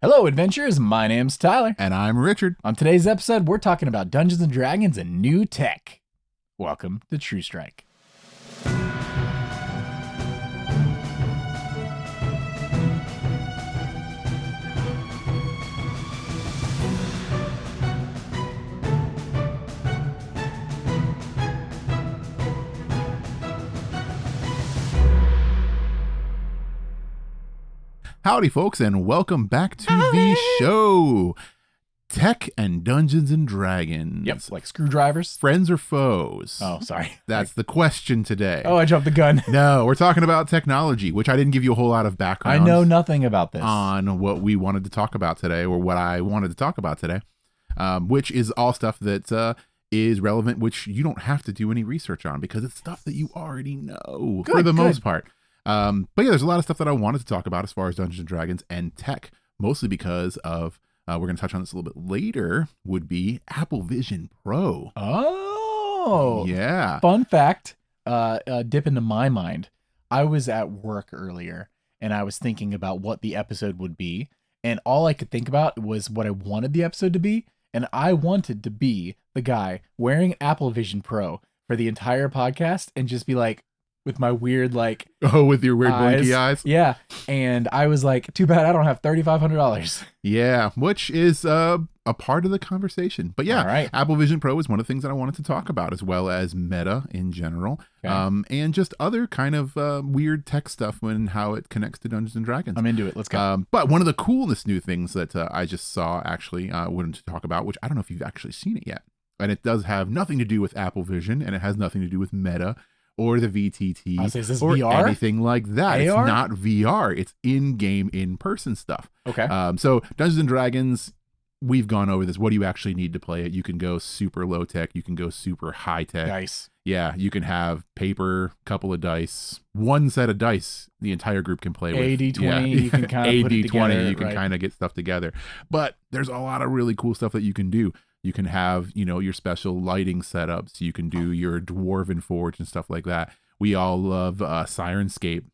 Hello, adventurers. My name's Tyler. And I'm Richard. On today's episode, we're talking about Dungeons & Dragons and new tech. Welcome to True Strike. Howdy, folks, and welcome back to the show. Tech and Dungeons and Dragons. Yep, like screwdrivers. Friends or foes? Oh, sorry. That's the question today. Oh, I jumped the gun. No, we're talking about technology, which I didn't give you a whole lot of background. I know nothing about this. On what we wanted to talk about today, or what I wanted to talk about today, which is all stuff that is relevant, which you don't have to do any research on because it's stuff that you already know for the most part. But yeah, there's a lot of stuff that I wanted to talk about as far as Dungeons and Dragons and tech, mostly because of, we're going to touch on this a little bit later, would be Apple Vision Pro. Oh. Yeah. Fun fact, dip into my mind. I was at work earlier and I was thinking about what the episode would be. And all I could think about was what I wanted the episode to be. And I wanted to be the guy wearing Apple Vision Pro for the entire podcast and just be like, with my weird, like... Oh, with your weird blinky eyes? Yeah. And I was like, too bad I don't have $3,500. Yeah, which is a part of the conversation. But yeah, right. Apple Vision Pro is one of the things that I wanted to talk about, as well as Meta in general. Okay. And just other kind of weird tech stuff and how it connects to Dungeons and Dragons. I'm into it. Let's go. But one of the coolest new things that I just saw, actually, wanted to talk about, which I don't know if you've actually seen it yet. And it does have nothing to do with Apple Vision, and it has nothing to do with Meta, or the VTT, or VR? Anything like that. AR? It's not VR. It's in-game, in-person stuff. Okay. So Dungeons and Dragons, we've gone over this. What do you actually need to play it? You can go super low-tech. You can go super high-tech. Nice. Yeah, you can have paper, couple of dice, one set of dice the entire group can play with. AD20, yeah. you can kind of put it together. AD20, you can kind of get stuff together. But there's a lot of really cool stuff that you can do. You can have, your special lighting setups. You can do your Dwarven Forge and stuff like that. We all love Sirenscape,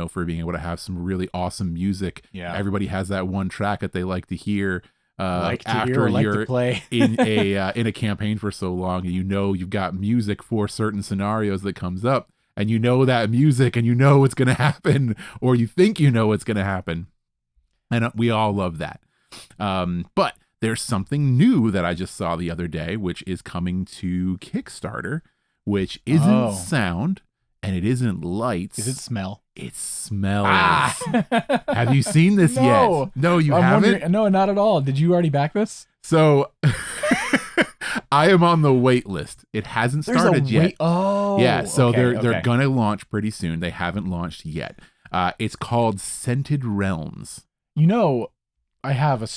for being able to have some really awesome music. Yeah. Everybody has that one track that they like to hear after you're play. in a campaign for so long. And you've got music for certain scenarios that comes up. And you know that music and you know what's going to happen. Or you think you know what's going to happen. And we all love that. But there's something new that I just saw the other day, which is coming to Kickstarter, which isn't sound and it isn't lights. Is it smell? It smells. Have you seen this No. yet? No, you haven't? No, not at all. Did you already back this? So I am on the wait list. It hasn't started yet. Oh. Yeah, so okay, they're going to launch pretty soon. They haven't launched yet. It's called Scented Realms. I have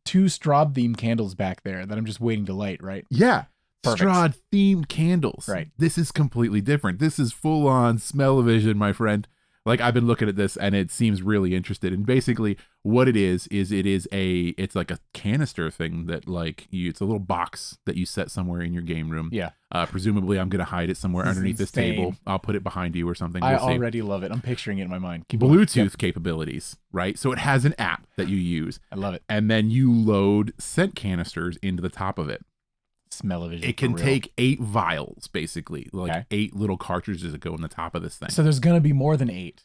2 Straub themed candles back there that I'm just waiting to light, right? Yeah. Perfect. Strahd themed candles. Right. This is completely different. This is full on smell-o-vision, my friend. Like, I've been looking at this and it seems really interested. And basically what it is it's like a canister thing that it's a little box that you set somewhere in your game room. Yeah. Presumably I'm going to hide it somewhere This is underneath this insane. table. I'll put it behind you or something. I We'll see. already love it. I'm picturing it in my mind. Keep Bluetooth going. Yep. capabilities, right? So it has an app that you use. I love it. And then you load scent canisters into the top of it. Smell-o-vision. It can take 8 vials, basically, 8 little cartridges that go in the top of this thing. So there's going to be more than 8.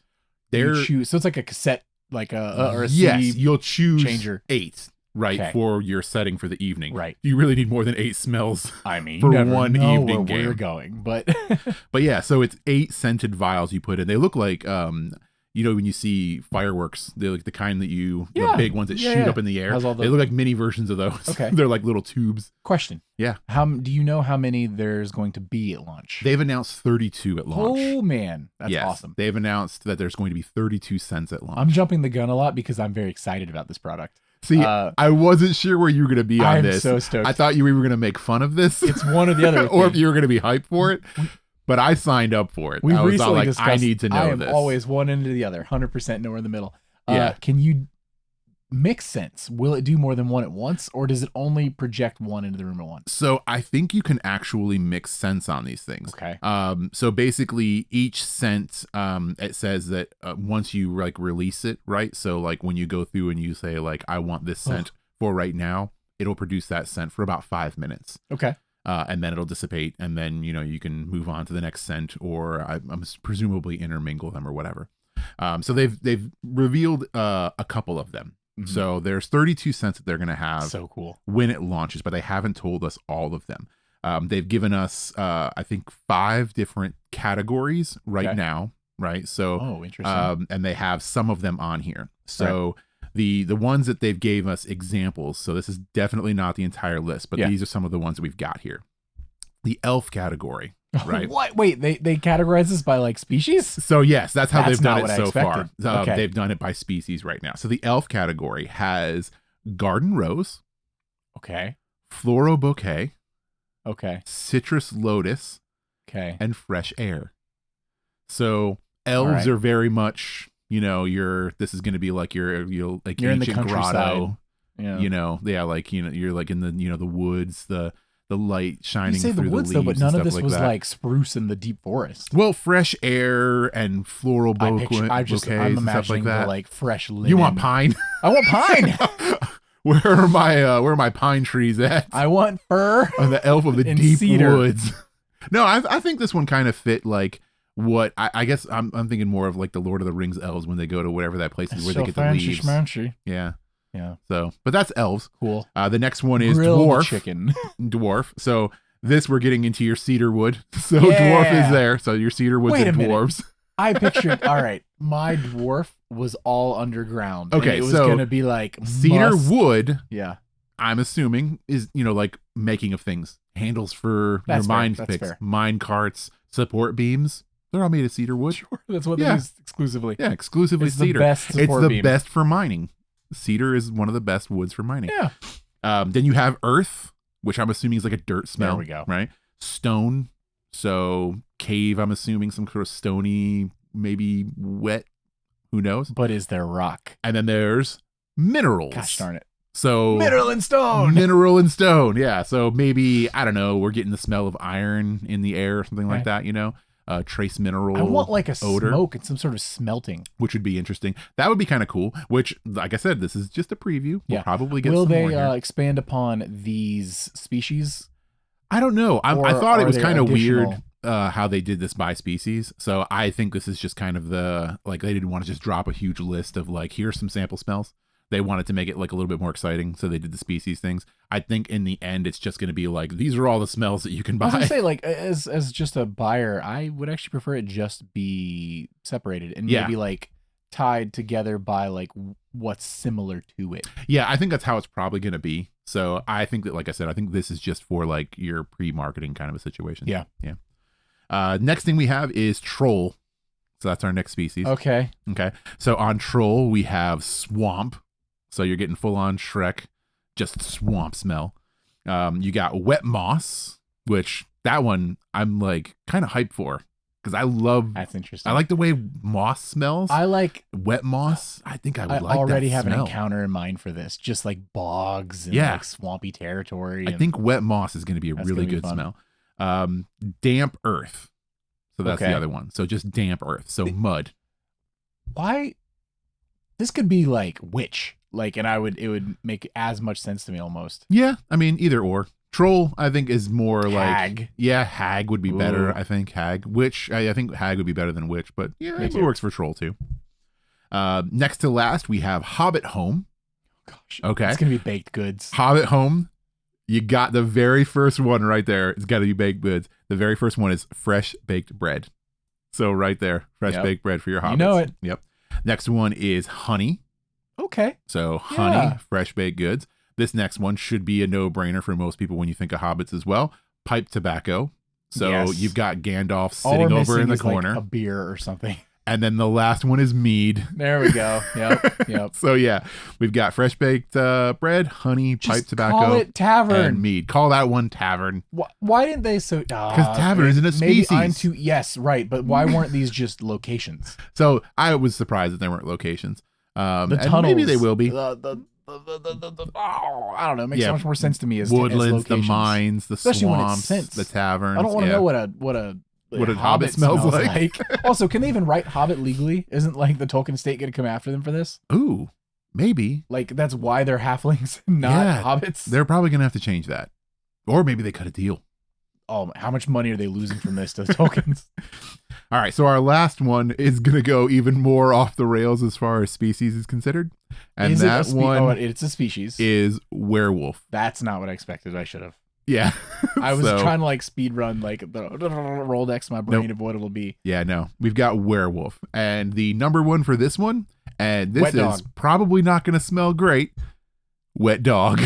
So it's like a cassette, or a yes, CD you'll choose changer. 8, right, Okay. for your setting for the evening. Right. You really need more than 8 smells. I mean, for you never one know evening where game. we're going, but But yeah, so it's 8 scented vials you put in. They look like when you see fireworks, they're like the kind that the big ones that shoot up in the air. They look like mini versions of those. Okay. They're like little tubes. Question. Yeah. Do you know how many there's going to be at launch? They've announced 32 at launch. Oh man, that's Yes. awesome. They've announced that there's going to be 32 cents at launch. I'm jumping the gun a lot because I'm very excited about this product. See, I wasn't sure where you were going to be on this. I'm so stoked. I thought you were going to make fun of this. It's one or the other. or if you were going to be hyped for it. But I signed up for it. We I was recently like, discussed, I need to know I am this. always one end or the other, 100% nowhere in the middle. Yeah. Can you mix scents? Will it do more than one at once, or does it only project one into the room at once? So I think you can actually mix scents on these things. Okay. So basically each scent, it says that once you like release it, right? So like when you go through and you say like, I want this scent for right now, it'll produce that scent for about 5 minutes. Okay. And then it'll dissipate, and then, you know, you can move on to the next scent, or I'm presumably intermingle them or whatever. So they've revealed a couple of them. Mm-hmm. So there's 32 scents that they're going to have. So cool. When it launches, but they haven't told us all of them. They've given us, I think, 5 different categories right now, right? So, interesting. and they have some of them on here. So the ones that they've gave us examples. So this is definitely not the entire list, but these are some of the ones that we've got here. The elf category, right? What? Wait, they categorize this by like species? So yes, that's how they've done it so far. Okay. They've done it by species right now. So the elf category has garden rose. Okay. Floral bouquet. Okay. Citrus lotus. Okay. And fresh air. So elves are very much, you know, this is going to be like you're like you're ancient in the grotto. Yeah. You know, like, you know, you're like in the, you know, the woods, the light shining through the woods, the leaves, though, but none of this like was that. Like spruce in the deep forest. Well, fresh air and floral bouquets I'm and stuff like that. Like fresh linen. You want pine? I want pine. Where are my pine trees at? I want fir. On the elf of the deep cedar. woods. No, I think this one kind of fit like what I guess I'm thinking more of like the Lord of the Rings elves when they go to whatever that place is where they get the leaves. Schmanchy. Yeah. Yeah. So, but that's elves. Cool. The next one is Grilled dwarf. Chicken. Dwarf. So this we're getting into your cedar wood. So dwarf is there. So your cedar woods and dwarves. I pictured. All right, my dwarf was all underground. Okay, and it was gonna be like cedar wood. Yeah. I'm assuming is, you know, like making of things, handles for your mine picks, mine carts, support beams. They're all made of cedar wood. Sure, that's what they use exclusively. Yeah, exclusively cedar. It's the best for mining. Cedar is one of the best woods for mining. Yeah. Then you have earth, which I'm assuming is like a dirt smell. There we go. Right. Stone. So cave, I'm assuming some sort of stony, maybe wet. Who knows? But is there rock? And then there's minerals. Gosh darn it. So mineral and stone. Mineral and stone. Yeah. So maybe, I don't know, we're getting the smell of iron in the air or something like that, you know? Trace mineral. I want like a odor, smoke and some sort of smelting, which would be interesting. That would be kind of cool. Which, like I said, this is just a preview. We'll probably get. Will some they more here. Expand upon these species? I don't know. I thought it was kind of weird how they did this by species. So I think this is just kind of they didn't want to just drop a huge list of like, here's some sample smells. They wanted to make it like a little bit more exciting, so they did the species things. I think in the end, it's just going to be like, these are all the smells that you can buy. I was gonna say, like, as just a buyer, I would actually prefer it just be separated and maybe like tied together by like what's similar to it. Yeah, I think that's how it's probably going to be. So I think that, like I said, I think this is just for like your pre-marketing kind of a situation. Yeah. Yeah. Next thing we have is troll. So that's our next species. Okay. So on troll, we have swamp. So you're getting full on Shrek, just swamp smell. You got wet moss, which that one I'm like kind of hyped for because I love. That's interesting. I like the way moss smells. I like wet moss. I think I would like. I already have smell. an encounter in mind for this, just like bogs and like swampy territory. I think wet moss is going to be a really good smell. Damp earth. So that's the other one. So just damp earth. So mud. Why? This could be like witch. Like, and it would make as much sense to me almost. Yeah, I mean, either or. Troll, I think, is more hag. Like... Yeah, hag would be better, I think. Hag. Witch, I think hag would be better than witch, but yeah, it works for troll, too. Next to last, we have Hobbit Home. Gosh. Okay. It's going to be baked goods. Hobbit Home. You got the very first one right there. It's got to be baked goods. The very first one is fresh baked bread. So right there, fresh baked bread for your hobbits. You know it. Yep. Next one is honey. Okay. So honey, fresh baked goods. This next one should be a no-brainer for most people when you think of hobbits as well. Pipe tobacco. So you've got Gandalf sitting over in the corner. Like a beer or something. And then the last one is mead. There we go. Yep. So yeah, we've got fresh baked bread, honey, pipe tobacco. Call it tavern. And mead. Call that one tavern. Why didn't they so? Because tavern isn't a species. Maybe I'm too. Yes, right. But why weren't these just locations? So I was surprised that they weren't locations. The And maybe they tunnels, will be. oh, I don't know. It makes so much more sense to me as woodlands, as the locations. mines, the Especially when it's swamps, scents. the taverns. I don't want to know what a hobbit smells like. Also, can they even write Hobbit legally? Isn't like the Tolkien estate going to come after them for this? Ooh, maybe. Like that's why they're halflings, not hobbits. They're probably gonna have to change that, or maybe they cut a deal. Oh, how much money are they losing from this to the Tolkiens? All right, so our last one is gonna go even more off the rails as far as species is considered, and is that one it's a species. is werewolf. That's not what I expected. I should have. Yeah, I was trying to like speed run like the Rolodex in my brain of what it'll be. Yeah, no, we've got werewolf, and the number one for this one, and this is probably not going to smell great. Wet dog.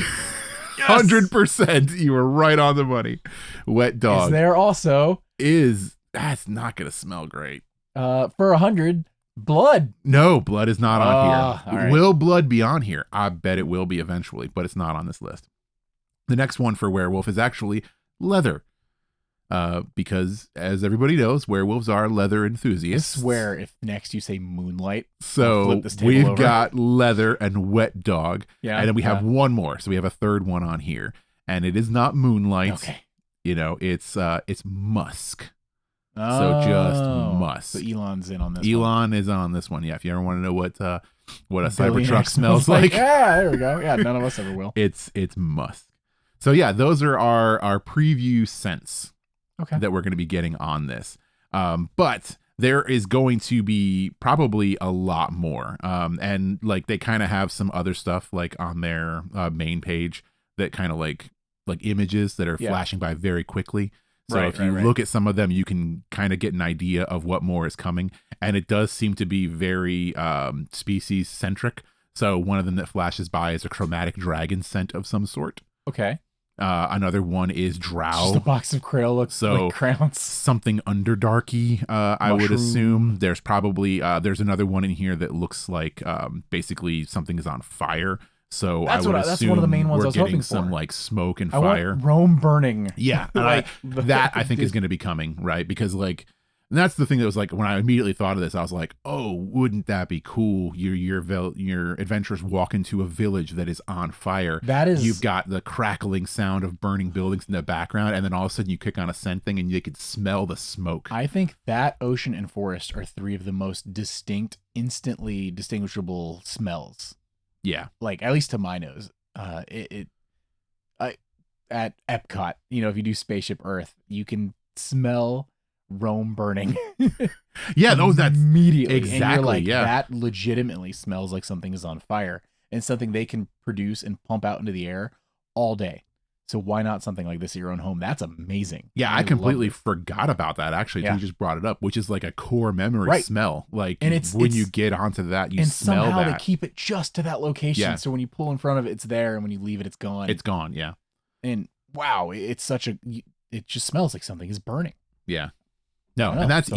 100%. You were right on the money. Wet dog. Is there also that's not going to smell great. For 100, blood. No, blood is not on here. Right. Will blood be on here? I bet it will be eventually, but it's not on this list. The next one for werewolf is actually leather. Because as everybody knows, werewolves are leather enthusiasts. I swear if next you say moonlight, so we've got leather and wet dog. Yeah. And then we have one more. So we have a third one on here. And it is not moonlight. Okay. You know, it's musk. So just musk. So Elon's in on this Elon is on this one. Yeah. If you ever want to know what a Cybertruck smells like. Yeah, there we go. Yeah, none of us ever will. It's musk. So yeah, those are our preview scents. Okay. That we're going to be getting on this. But there is going to be probably a lot more. And like they kind of have some other stuff like on their main page that kind of like images that are flashing by very quickly. So if you look at some of them, you can kind of get an idea of what more is coming. And it does seem to be very species centric. So one of them that flashes by is a chromatic dragon scent of some sort. Okay. Another one is drow. Just a box of Krail looks like crowns. Something underdarky, I would assume. There's probably there's another one in here that looks like basically something is on fire. So that's that's one of the main ones I was hoping for. Some like smoke and fire. Want Rome burning. Yeah, and that I think is going to be coming, right? Because like. And that's the thing that was like when I immediately thought of this, I was like, "Oh, wouldn't that be cool? Your adventurers walk into a village that is on fire. You've got the crackling sound of burning buildings in the background, and then all of a sudden you click on a scent thing and you could smell the smoke." I think that ocean and forest are three of the most distinct, instantly distinguishable smells. Yeah, like at least to my nose, at Epcot, if you do Spaceship Earth, you can smell Rome burning. Yeah, that's immediately exactly. And you're like, that legitimately smells like something is on fire, and something they can produce and pump out into the air all day. So why not something like this at your own home? That's amazing. Yeah, I completely forgot about that actually. You just brought it up, which is like a core memory smell. Like, and when you get onto that, you smell somehow that. They keep it just to that location. Yeah. So when you pull in front of it, it's there, and when you leave it, it's gone. It's gone. Yeah. And wow, it just smells like something is burning. Yeah. No, and that's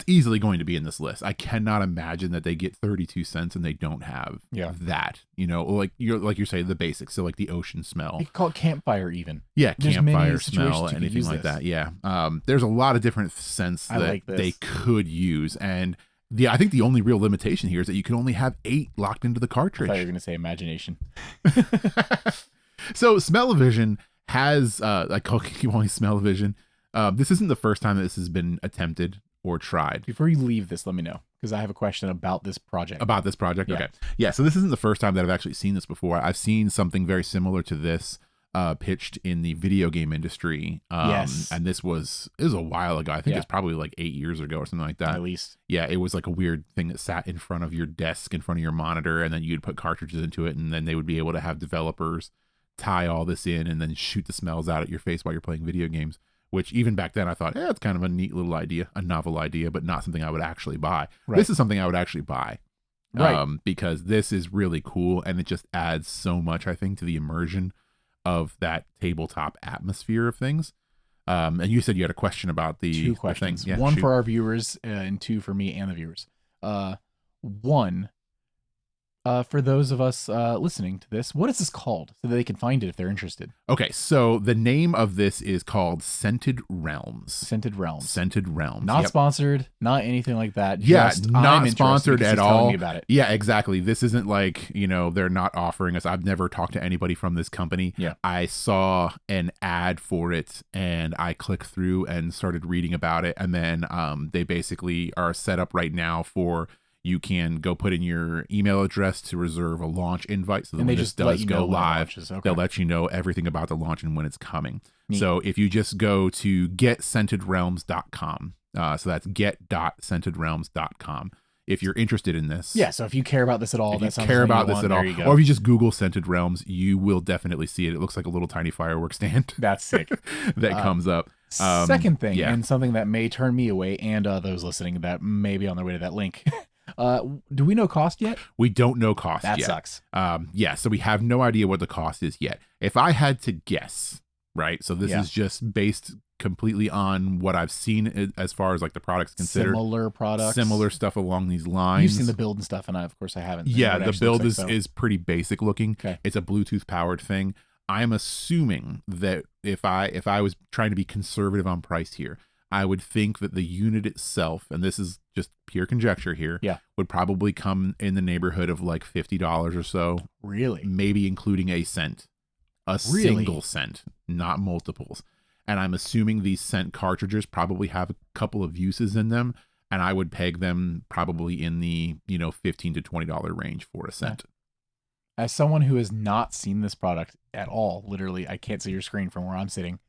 easily going to be in this list. I cannot imagine that they get 32 cents and they don't have that. Like you're saying, the basics. So like the ocean smell. You call it campfire even. Yeah, campfire smell, anything like that. Yeah. There's a lot of different scents that they could use, and I think the only real limitation here is that you can only have 8 locked into the cartridge. I thought you were going to say imagination. So smell-o-vision has I call you only smell-o-vision. This isn't the first time that this has been attempted or tried. Before you leave this, let me know, because I have a question about this project. Yeah. Okay. Yeah, so this isn't the first time that I've actually seen this before. I've seen something very similar to this pitched in the video game industry. Yes. And this was a while ago. I think it's probably like 8 years ago or something like that. At least. Yeah, it was like a weird thing that sat in front of your desk, in front of your monitor, and then you'd put cartridges into it, and then they would be able to have developers tie all this in and then shoot the smells out at your face while you're playing video games. Which even back then I thought, it's kind of a neat little idea, a novel idea, but not something I would actually buy. Right. This is something I would actually buy. Right. Because this is really cool, and it just adds so much, I think, to the immersion of that tabletop atmosphere of things. And you said you had a question about the 2 questions. Yeah, one for our viewers and 2 for me and the viewers. One, for those of us listening to this, what is this called so that they can find it if they're interested? Okay, so the name of this is called Scented Realms. Scented Realms. Scented Realms. Not sponsored, not anything like that. Yeah, Just, not sponsored at all. Telling me about it. Yeah, exactly. This isn't like, they're not offering us. I've never talked to anybody from this company. Yeah. I saw an ad for it and I clicked through and started reading about it. And then they basically are set up right now for, you can go put in your email address to reserve a launch invite. So that when this does go live, they'll let you know everything about the launch and when it's coming. Neat. So if you just go to getscentedrealms.com, so that's get.scentedrealms.com. If you're interested in this. Yeah, so if you care about this at all, or if you just Google Scented Realms, you will definitely see it. It looks like a little tiny fireworks stand. That's sick. that comes up. Second thing, and something that may turn me away and those listening that may be on their way to that link. Do we know cost yet? We don't know cost yet. That sucks. So we have no idea what the cost is yet. If I had to guess, right? So this is just based completely on what I've seen as far as like the products considered. Similar products. Similar stuff along these lines. You've seen the build and stuff, and of course I haven't. Yeah, the build is pretty basic looking. Okay. It's a Bluetooth powered thing. I'm assuming that if I was trying to be conservative on price here, I would think that the unit itself, and this is just pure conjecture here, would probably come in the neighborhood of like $50 or so. Really? Maybe including a scent. Single scent, not multiples. And I'm assuming these scent cartridges probably have a couple of uses in them, and I would peg them probably in the, $15 to $20 range for a scent. As someone who has not seen this product at all, literally, I can't see your screen from where I'm sitting.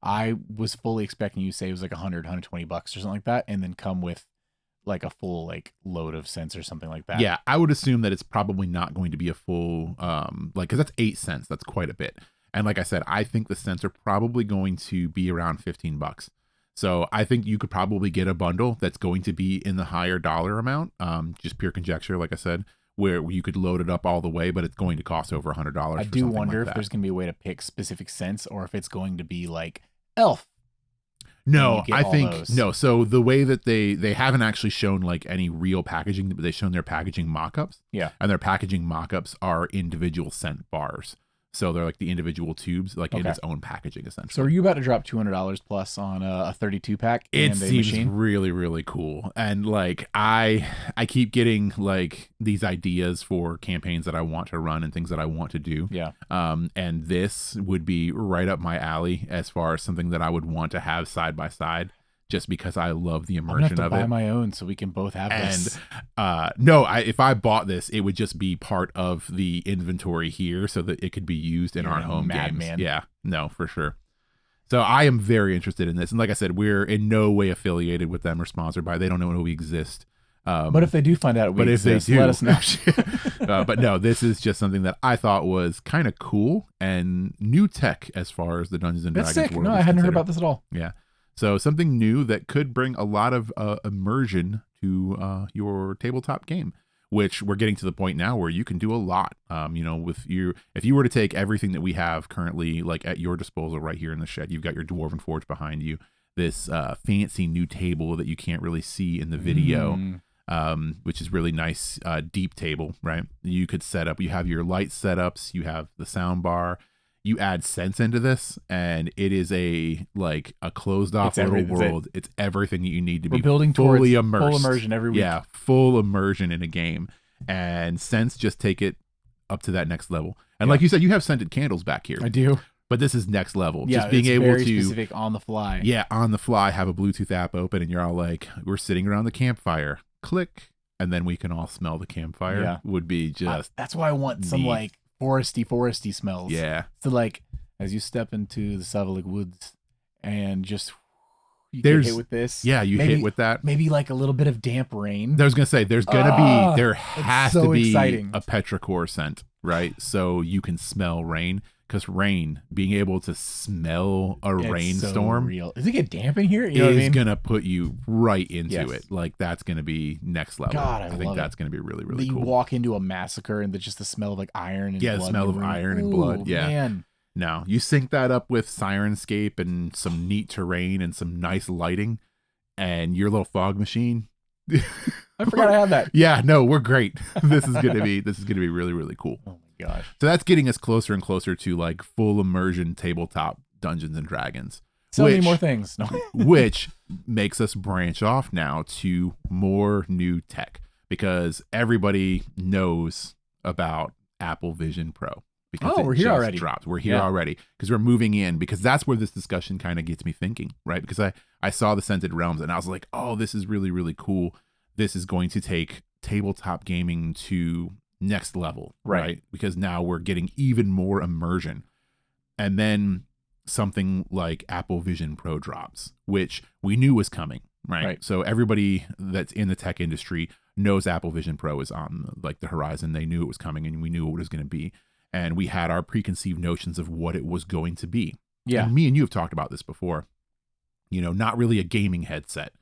I was fully expecting you to say it was like $100, $120 or something like that, and then come with like a full load of cents or something like that. Yeah, I would assume that it's probably not going to be a full because that's 8 cents. That's quite a bit. And like I said, I think the cents are probably going to be around $15. So I think you could probably get a bundle that's going to be in the higher dollar amount. Just pure conjecture, like I said, where you could load it up all the way, but it's going to cost over $100. I do wonder if there's going to be a way to pick specific cents, or if it's going to be like Elf. No, I think no. So the way that they haven't actually shown like any real packaging, but they've shown their packaging mock-ups. Yeah. And their packaging mock-ups are individual scent bars. So they're like the individual tubes, like in its own packaging, essentially. So are you about to drop $200 plus on a 32 pack? It seems really, really cool. And like I keep getting like these ideas for campaigns that I want to run and things that I want to do. Yeah. And this would be right up my alley as far as something that I would want to have side by side. Just because I love the immersion of it. Buy my own so we can both have this. And no, if I bought this, it would just be part of the inventory here so that it could be used in our home games. Man. Yeah, no, for sure. So I am very interested in this. And like I said, we're in no way affiliated with them or sponsored by. They don't know we exist. But if they do find out we exist, let us know. But no, this is just something that I thought was kind of cool and new tech as far as the Dungeons and Dragons world. No, I hadn't heard about this at all. Yeah. So something new that could bring a lot of immersion to your tabletop game, which we're getting to the point now where you can do a lot. With if you were to take everything that we have currently like at your disposal right here in the shed, you've got your Dwarven Forge behind you, this fancy new table that you can't really see in the video, which is really nice, deep table, right? You could set up, you have your light setups, you have the sound bar. You add sense into this, and it is a closed off little world. It's everything that you need to be building fully immersed. Full immersion every week. Yeah, full immersion in a game. And sense just take it up to that next level. And like you said, you have scented candles back here. I do. But this is next level. Yeah, just being able very to specific on the fly. Yeah, on the fly, have a Bluetooth app open, and you're all like, we're sitting around the campfire. Click, and then we can all smell the campfire. Yeah. Would be just that's why I want some foresty smells. Yeah. So as you step into the Savalik Woods and just get hit with this. Yeah, hit with that. Maybe like a little bit of damp rain. I was gonna say there has to be exciting. A petrichor scent, right? So you can smell rain. Because rain, being able to smell a rainstorm, Does it get damp in here? Is gonna put you right into it. Like that's gonna be next level. God, I think that's gonna be really, really cool. You walk into a massacre and just the smell of iron and blood. The smell of iron and blood. Yeah. Man. No, you sync that up with Sirenscape and some neat terrain and some nice lighting, and your little fog machine. I forgot I had that. Yeah, no, we're great. This is gonna be really, really cool. Oh my gosh. So that's getting us closer and closer to like full immersion tabletop Dungeons and Dragons. So many more things. No. Which makes us branch off now to more new tech, because everybody knows about Apple Vision Pro. Because we're here already. Dropped. We're here already because we're moving in, because that's where this discussion kind of gets me thinking, right? Because I saw the Scented Realms and I was like, oh, this is really, really cool. This is going to take tabletop gaming to next level, right? Because now we're getting even more immersion. And then something like Apple Vision Pro drops, which we knew was coming, right? So everybody that's in the tech industry knows Apple Vision Pro is on like the horizon. They knew it was coming and we knew what it was going to be. And we had our preconceived notions of what it was going to be. Yeah. And me and you have talked about this before. You know, not really a gaming headset,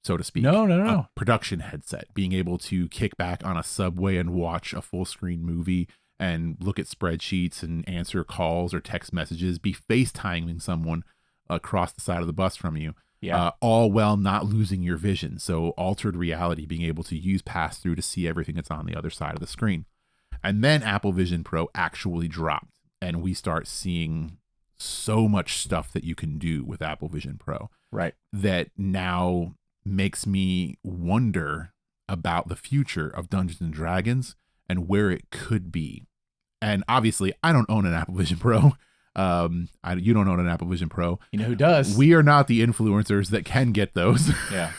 so to speak. No. A production headset, being able to kick back on a subway and watch a full screen movie and look at spreadsheets and answer calls or text messages, be FaceTiming someone across the side of the bus from you. Yeah. All while not losing your vision. So altered reality, being able to use pass-through to see everything that's on the other side of the screen. And then Apple Vision Pro actually dropped, and we start seeing so much stuff that you can do with Apple Vision Pro. Right. That now makes me wonder about the future of Dungeons and Dragons and where it could be. And obviously, I don't own an Apple Vision Pro. You don't own an Apple Vision Pro. You know who does? We are not the influencers that can get those. Yeah.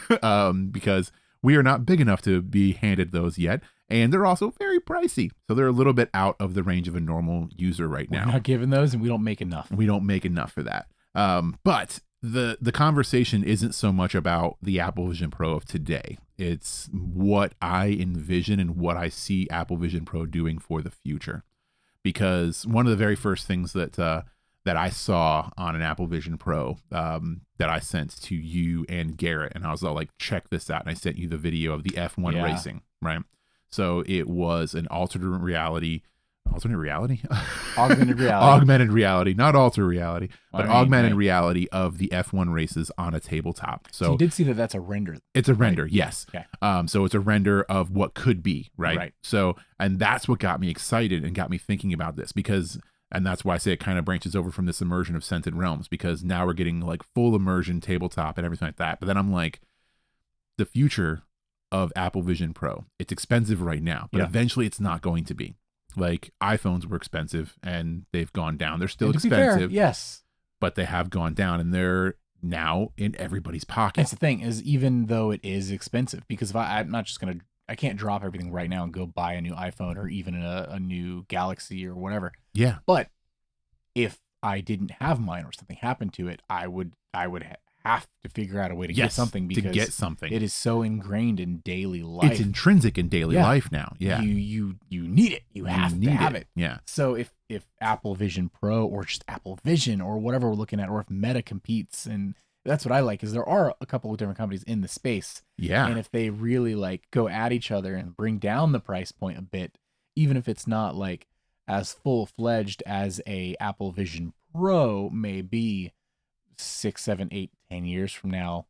Because we are not big enough to be handed those yet. And they're also very pricey. So they're a little bit out of the range of a normal user right now. We're not giving those, and we don't make enough. We don't make enough for that. But the conversation isn't so much about the Apple Vision Pro of today. It's what I envision and what I see Apple Vision Pro doing for the future. Because one of the very first things that I saw on an Apple Vision Pro that I sent to you and Garrett, and I was all like, check this out. And I sent you the video of the F1 racing, right? So it was an augmented reality, not altered reality, but augmented reality of the F1 races on a tabletop. So you did see that that's a render. It's a render, yes. Okay. So it's a render of what could be, right? Right. So, and that's what got me excited and got me thinking about this, because, and that's why I say it kind of branches over from this immersion of Scented Realms, because now we're getting like full immersion tabletop and everything like that. But then I'm like, the future of Apple Vision Pro, it's expensive right now, but eventually it's not going to be. Like iPhones were expensive and they've gone down. They're still expensive. Fair, yes. But they have gone down and they're now in everybody's pocket. That's the thing, is even though it is expensive, because if I'm not just going to, I can't drop everything right now and go buy a new iPhone or even a new Galaxy or whatever. Yeah. But if I didn't have mine or something happened to it, I would have to figure out a way to get something, because it is so ingrained in daily life. It's intrinsic in daily life now. Yeah. You need it. You have to have it. Yeah. So if Apple Vision Pro or just Apple Vision or whatever we're looking at, or if Meta competes, and that's what I like, is there are a couple of different companies in the space. Yeah. And if they really like go at each other and bring down the price point a bit, even if it's not like as full-fledged as a Apple Vision Pro may be 6, 7, 8, 10 years from now,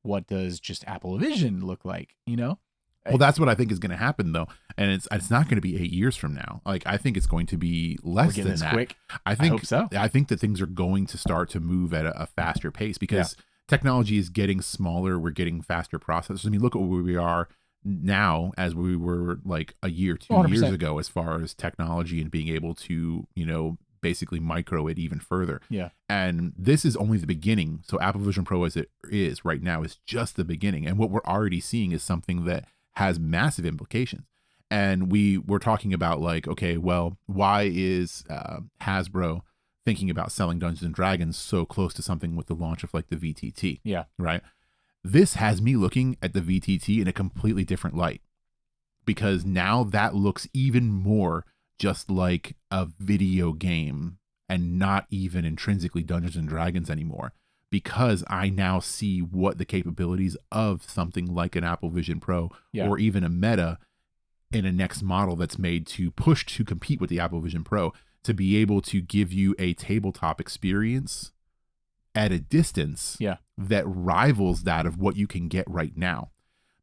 what does just Apple Vision look like, you know? Well, that's what I think is going to happen, though. And it's not going to be 8 years from now. Like, I think it's going to be less than that. Quick. I hope so. I think that things are going to start to move at a faster pace, because technology is getting smaller. We're getting faster processors. I mean, look at where we are now as we were like a year, 2 100%. years ago, as far as technology and being able to, you know, basically micro it even further. Yeah. And this is only the beginning. So Apple Vision Pro as it is right now is just the beginning. And what we're already seeing is something that has massive implications. And we were talking about like, okay, well, why is Hasbro thinking about selling Dungeons and Dragons so close to something with the launch of like the VTT? Yeah. Right. This has me looking at the VTT in a completely different light, because now that looks even more just like a video game and not even intrinsically Dungeons and Dragons anymore, because I now see what the capabilities of something like an Apple Vision Pro or even a Meta in a next model that's made to push to compete with the Apple Vision Pro, to be able to give you a tabletop experience at a distance that rivals that of what you can get right now.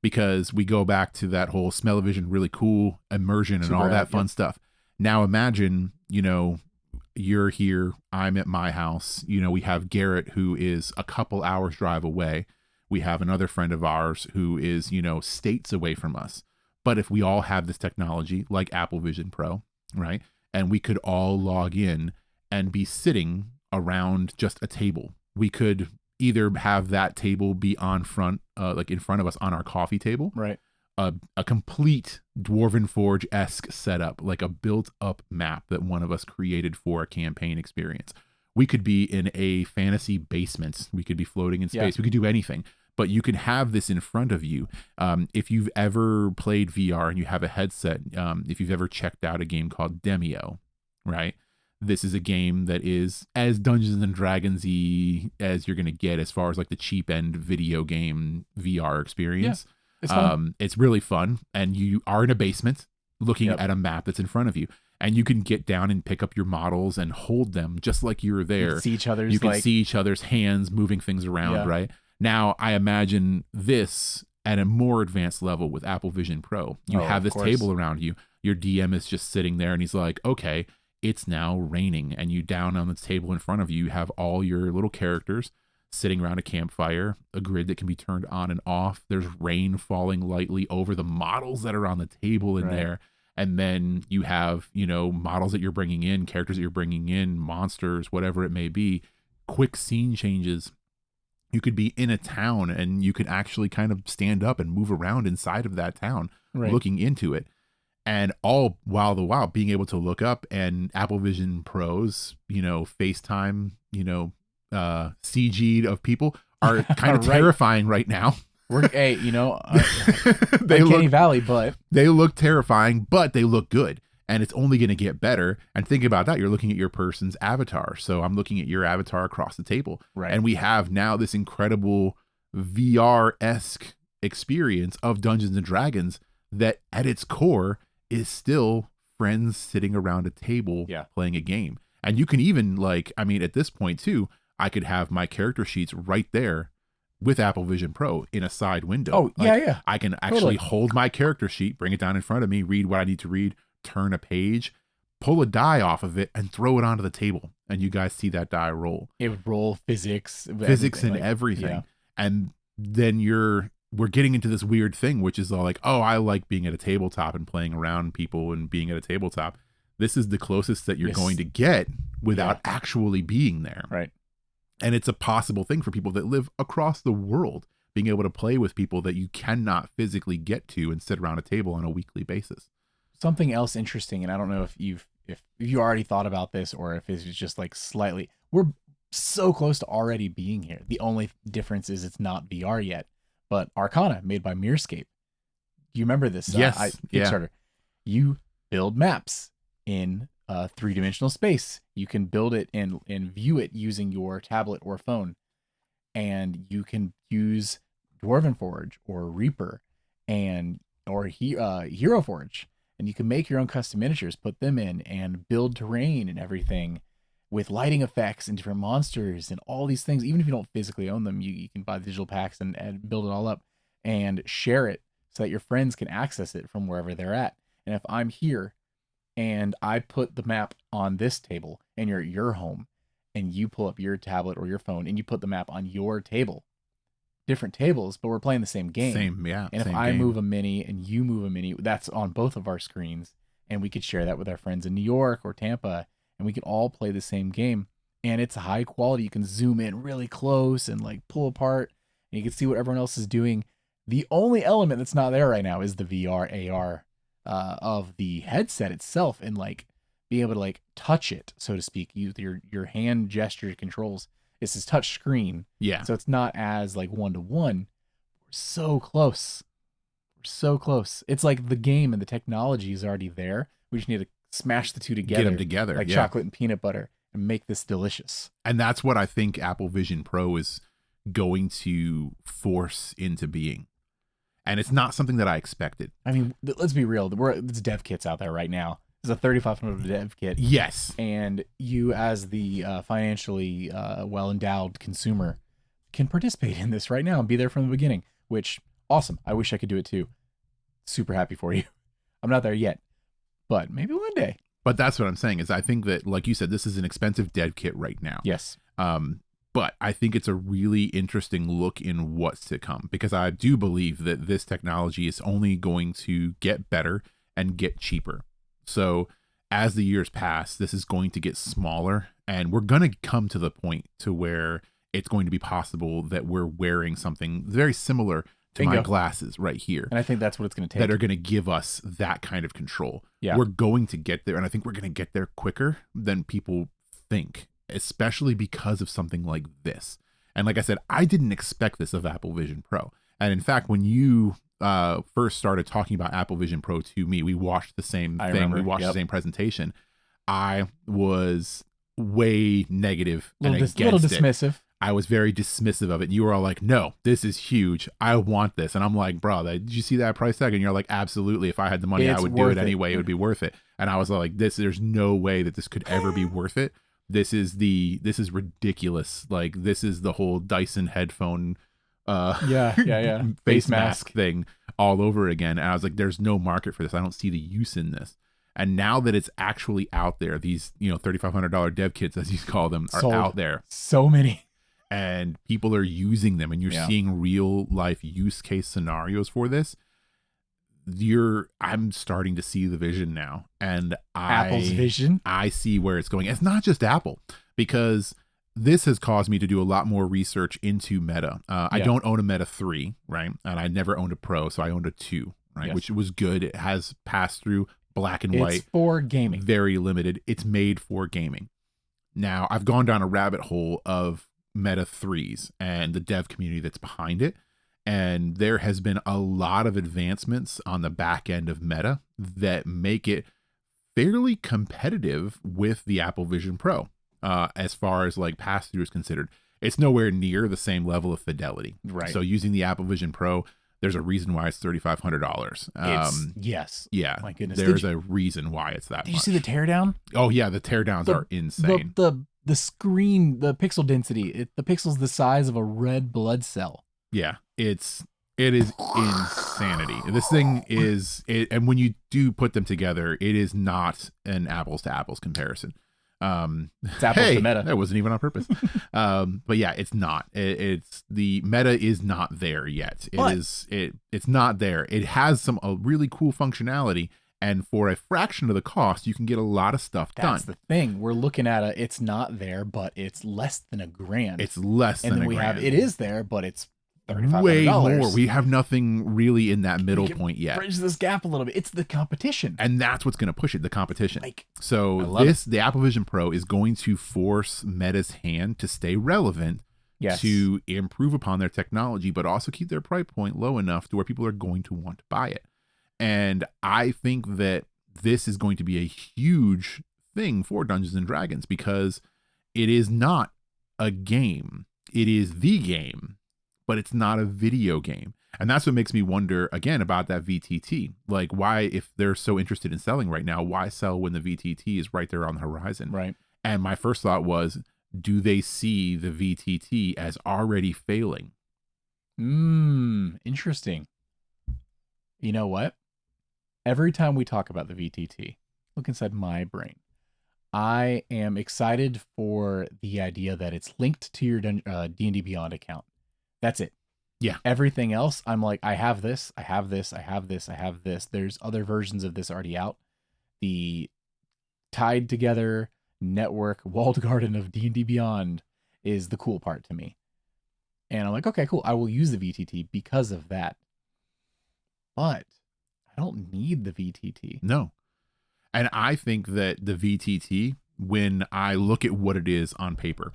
because we go back to that whole smell-o-vision, really cool immersion and all Super that rad, fun yep. stuff. Now imagine, you're here, I'm at my house, we have Garrett who is a couple hours drive away. We have another friend of ours who is, states away from us. But if we all have this technology like Apple Vision Pro, right? And we could all log in and be sitting around just a table. We could either have that table be on front, like in front of us on our coffee table, Right. a complete Dwarven Forge-esque setup, like a built-up map that one of us created for a campaign experience. We could be in a fantasy basement. We could be floating in space. We could do anything. But you can have this in front of you. If you've ever played VR and you have a headset, if you've ever checked out a game called Demio, right? This is a game that is as Dungeons and Dragons-y as you're going to get as far as like the cheap end video game VR experience. Yeah, it's fun. It's really fun. And you are in a basement looking at a map that's in front of you. And you can get down and pick up your models and hold them just like you were there. You can see each other's, you can see each other's hands moving things around, right? Now, I imagine this at a more advanced level with Apple Vision Pro. You have this table around you. Your DM is just sitting there and he's like, okay, it's now raining. And you down on this table in front of you, you have all your little characters sitting around a campfire, a grid that can be turned on and off. There's rain falling lightly over the models that are on the table in there. And then you have, models that you're bringing in, characters that you're bringing in, monsters, whatever it may be, quick scene changes. You could be in a town and you could actually kind of stand up and move around inside of that town, looking into it. And all while being able to look up, and Apple Vision Pros, FaceTime, CG'd of people are kind of terrifying right now. They Uncanny Valley, but they look terrifying, but they look good. And it's only going to get better. And think about that. You're looking at your person's avatar. So I'm looking at your avatar across the table. Right. And we have now this incredible VR-esque experience of Dungeons and Dragons that at its core is still friends sitting around a table playing a game. And you can even at this point too, I could have my character sheets right there with Apple Vision Pro in a side window. I can actually hold my character sheet, bring it down in front of me, read what I need to read, turn a page, pull a die off of it, and throw it onto the table. And you guys see that die roll. It would roll physics and everything. Yeah. And then we're getting into this weird thing, which is all like, oh, I like being at a tabletop and playing around people and being at a tabletop. This is the closest that you're going to get without actually being there. Right. And it's a possible thing for people that live across the world, being able to play with people that you cannot physically get to and sit around a table on a weekly basis. Something else interesting, and I don't know if you already thought about this or if it's just like slightly, we're so close to already being here. The only difference is it's not VR yet, but Arcana made by Mearscape. You remember this? Yes. Kickstarter. You build maps in 3-dimensional space. You can build it and view it using your tablet or phone, and you can use Dwarven Forge or Reaper or Hero Forge. And you can make your own custom miniatures, put them in, and build terrain and everything with lighting effects and different monsters and all these things. Even if you don't physically own them, you can buy digital packs and build it all up and share it so that your friends can access it from wherever they're at. And if I'm here and I put the map on this table and you're at your home and you pull up your tablet or your phone and you put the map on your table, different tables, but we're playing the same game. And if I move a mini and you move a mini, that's on both of our screens, and we could share that with our friends in New York or Tampa, and we could all play the same game. And it's high quality. You can zoom in really close and like pull apart, and you can see what everyone else is doing. The only element that's not there right now is the VR AR of the headset itself, and like being able to like touch it, so to speak, use your hand gesture controls. This is touch screen. Yeah. So it's not as like 1-to-1. We're so close. We're so close. It's like the game and the technology is already there. We just need to smash the two together. Get them together. Like chocolate and peanut butter, and make this delicious. And that's what I think Apple Vision Pro is going to force into being. And it's not something that I expected. I mean, let's be real. There's dev kits out there right now. There's a $3,500 dev kit. Yes. And you, as the financially well-endowed consumer, can participate in this right now and be there from the beginning, which Awesome. I wish I could do it too. Super happy for you. I'm not there yet, but maybe one day. But that's what I'm saying is I think that, like you said, this is an expensive dev kit right now. Yes. But I think it's a really interesting look in what's to come, because I do believe that this technology is only going to get better and get cheaper. So as the years pass, this is going to get smaller, and we're going to come to the point to where it's going to be possible that we're wearing something very similar to my glasses right here. And I think that's what it's going to take. That are going to give us that kind of control. Yeah. We're going to get there, and I think we're going to get there quicker than people think, especially because of something like this. And like I said, I didn't expect this of Apple Vision Pro. And in fact, when you first started talking about Apple Vision Pro to me, we watched the same thing. Remember. We watched the same presentation. I was way negative and against it. A little dismissive. I was very dismissive of it. You were all like, no, this is huge. I want this. And I'm like, bro, did you see that price tag? And you're like, absolutely. If I had the money, I would do it anyway. It would be worth it. And I was like, there's no way that this could ever be worth it. This is ridiculous. Like, this is the whole Dyson headphone face mask thing all over again. And I was like, there's no market for this. I don't see the use in this. And now that it's actually out there, these, $3,500 dev kits, as you call them, are out there. So many. And people are using them, and you're seeing real life use case scenarios for this. I'm starting to see the vision now, and Apple's vision. I see where it's going. It's not just Apple, because this has caused me to do a lot more research into Meta. I don't own a Meta 3, right? And I never owned a Pro, so I owned a 2, right? Which was good. It has passed through black and white. It's for gaming. Very limited. It's made for gaming. Now, I've gone down a rabbit hole of Meta 3s and the dev community that's behind it. And there has been a lot of advancements on the back end of Meta that make it fairly competitive with the Apple Vision Pro. As far as like pass-through is considered, it's nowhere near the same level of fidelity. Right. So using the Apple Vision Pro, there's a reason why it's $3,500. Yes. Yeah. My goodness. There's a reason why it's that much. Did you see the teardown? Oh yeah, the teardowns are insane. The screen, the pixel density, the pixel's the size of a red blood cell. Yeah, it is insanity. This thing is, and when you do put them together, it is not an apples to apples comparison. It's apples to Meta. That wasn't even on purpose. But yeah, it's not. It's the Meta is not there yet. It's not there. It has some really cool functionality. And for a fraction of the cost, you can get a lot of stuff done. That's the thing. We're looking at it's not there, but it's less than $1,000. It's less than $1,000. And then we have it is there, but it's $3,500. Way more. We have nothing really in that middle point yet. Bridge this gap a little bit. It's the competition. And that's what's going to push it, the competition. So the Apple Vision Pro is going to force Meta's hand to stay relevant, to improve upon their technology, but also keep their price point low enough to where people are going to want to buy it. And I think that this is going to be a huge thing for Dungeons and Dragons, because it is not a game. It is the game, but it's not a video game. And that's what makes me wonder again about that VTT. Like, why, if they're so interested in selling right now, why sell when the VTT is right there on the horizon? Right. And my first thought was, do they see the VTT as already failing? Interesting. You know what? Every time we talk about the VTT, look inside my brain. I am excited for the idea that it's linked to your D&D Beyond account. That's it. Yeah. Everything else, I'm like, I have this, I have this, I have this, I have this. There's other versions of this already out. The tied together network walled garden of D&D Beyond is the cool part to me. And I'm like, okay, cool. I will use the VTT because of that. But I don't need the VTT. No. And I think that the VTT, when I look at what it is on paper,